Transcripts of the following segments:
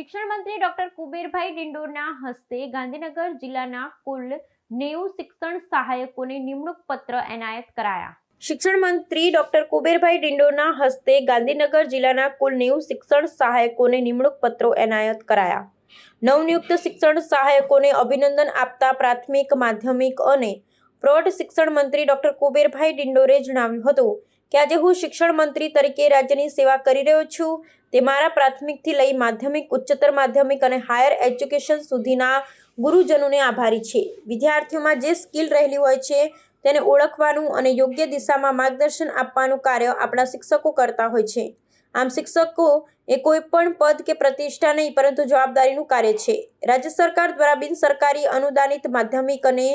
શિક્ષણ મંત્રી ડોક્ટર કુબેરભાઈ ડિંડોરના હસ્તે ગાંધીનગર જિલ્લાના કુલ 90 શિક્ષણ સહાયકોને નિમણૂક પત્ર એનાયત કરાયા। શિક્ષણ મંત્રી ડોક્ટર કુબેરભાઈ ડિંડોરના હસ્તે ગાંધીનગર જિલ્લાના કુલ 90 શિક્ષણ સહાયકોને નિમણૂક પત્રો એનાયત કરાયા। નવનિયુક્ત શિક્ષણ સહાયકોને અભિનંદન આપતા પ્રાથમિક, માધ્યમિક અને પ્રૌઢ શિક્ષણ મંત્રી ડોક્ટર કુબેરભાઈ ડિંડોરે જણાવ્યું હતું કે આજે હું શિક્ષણ મંત્રી તરીકે રાજ્યની સેવા કરી રહ્યો છું। તે મારા પ્રાથમિકથી લઈ માધ્યમિક, ઉચ્ચતર માધ્યમિક અને હાયર એજ્યુકેશન સુધીના ગુરુજનોને આભારી છે। વિદ્યાર્થીઓમાં જે સ્કિલ રહેલી હોય છે તેને ઓળખવાનું અને યોગ્ય દિશામાં માર્ગદર્શન આપવાનું કાર્ય આપણા શિક્ષકો કરતા હોય છે। આમ શિક્ષકો એ કોઈ પણ પદ કે પ્રતિષ્ઠા નહીં પરંતુ જવાબદારીનું કાર્ય છે। રાજ્ય સરકાર દ્વારા બિનસરકારી અનુદાનિત માધ્યમિક અને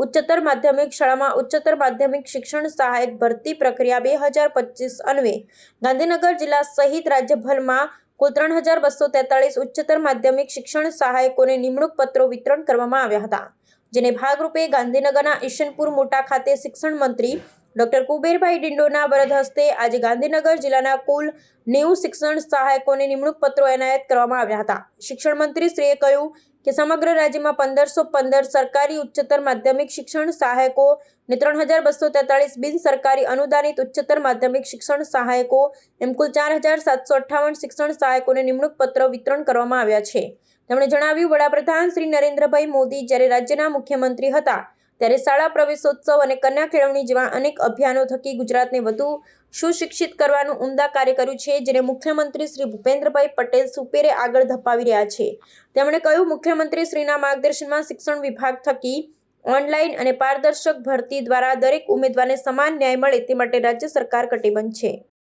ઉચ્ચતર માધ્યમિક શાળામાં ઉચ્ચતર માધ્યમિક શિક્ષણ સહાયક ભરતી પ્રક્રિયા 2025 અન્વયે ગાંધીનગર જિલ્લા સહિત રાજ્યભરમાં કુલ 3243 ઉચ્ચતર માધ્યમિક શિક્ષણ સહાયકોને નિમણૂક પત્રો વિતરણ કરવામાં આવ્યા હતા, જેને ભાગરૂપે ગાંધીનગરના ઈશનપુર મોટા ખાતે શિક્ષણ મંત્રી ડોક્ટર કુબેરભાઈ ડિંડોરના વરદ હસ્તે આજે ગાંધીનગર જિલ્લાના કુલ 90 શિક્ષણ સહાયકોને નિમણૂક પત્રો એનાયત કરવામાં આવ્યા હતા। શિક્ષણ મંત્રીશ્રીએ કહ્યું કે સમગ્ર રાજ્યમાં 1515 સરકારી ઉચ્ચતર માધ્યમિક શિક્ષણ સહાયકો અને 3243 બિનસરકારી અનુદાનિત ઉચ્ચતર માધ્યમિક શિક્ષણ સહાયકો એમ કુલ 4758 શિક્ષણ સહાયકોને નિમણૂક પત્ર વિતરણ કરવામાં આવ્યા છે। તેમણે જણાવ્યું, વડાપ્રધાન શ્રી નરેન્દ્રભાઈ મોદી જ્યારે રાજ્યના મુખ્યમંત્રી હતા ત્યારે શાળા પ્રવેશોત્સવ અને કન્યા કેળવણી જેવા અનેક અભિયાનો થકી ગુજરાતને વધુ સુશિક્ષિત કરવાનું ઉમદા કાર્ય કર્યું છે, જેને મુખ્યમંત્રી શ્રી ભૂપેન્દ્રભાઈ પટેલ સુપેરે આગળ ધપાવી રહ્યા છે। તેમણે કહ્યું, મુખ્યમંત્રી શ્રીના માર્ગદર્શનમાં શિક્ષણ વિભાગ થકી ઓનલાઈન અને પારદર્શક ભરતી દ્વારા દરેક ઉમેદવારને સમાન ન્યાય મળે તે માટે રાજ્ય સરકાર કટિબદ્ધ છે।